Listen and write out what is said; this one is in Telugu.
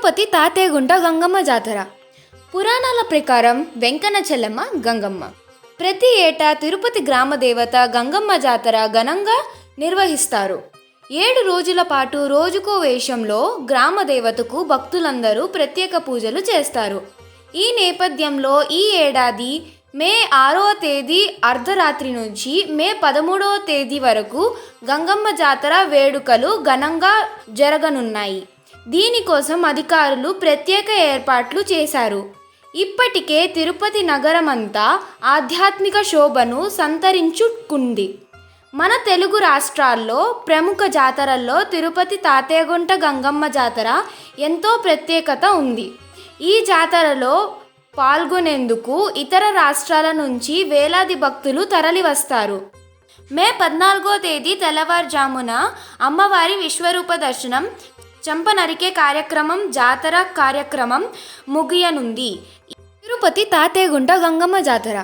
తిరుపతి తాతేగుంట గంగమ్మ జాతర. పురాణాల ప్రకారం వెంకన్న చెల్లెమ్మ గంగమ్మ. ప్రతి ఏటా తిరుపతి గ్రామదేవత గంగమ్మ జాతర ఘనంగా నిర్వహిస్తారు. 7 రోజుల పాటు రోజుకో వేషంలో గ్రామదేవతకు భక్తులందరూ ప్రత్యేక పూజలు చేస్తారు. ఈ నేపథ్యంలో ఈ ఏడాది మే 6వ తేదీ అర్ధరాత్రి నుంచి మే 13వ తేదీ వరకు గంగమ్మ జాతర వేడుకలు ఘనంగా జరగనున్నాయి. దీనికోసం అధికారులు ప్రత్యేక ఏర్పాట్లు చేశారు. ఇప్పటికే తిరుపతి నగరమంతా ఆధ్యాత్మిక శోభను సంతరించుకుంది. మన తెలుగు రాష్ట్రాల్లో ప్రముఖ జాతరల్లో తిరుపతి తాతేగుంట గంగమ్మ జాతర ఎంతో ప్రత్యేకత ఉంది. ఈ జాతరలో పాల్గొనేందుకు ఇతర రాష్ట్రాల నుంచి వేలాది భక్తులు తరలివస్తారు. మే 14వ తేదీ తెల్లవారుజామున అమ్మవారి విశ్వరూప దర్శనం, చంప నరికే కార్యక్రమం, జాతర కార్యక్రమం ముగియనుంది. తిరుపతి తాతేగుంట గంగమ్మ జాతర.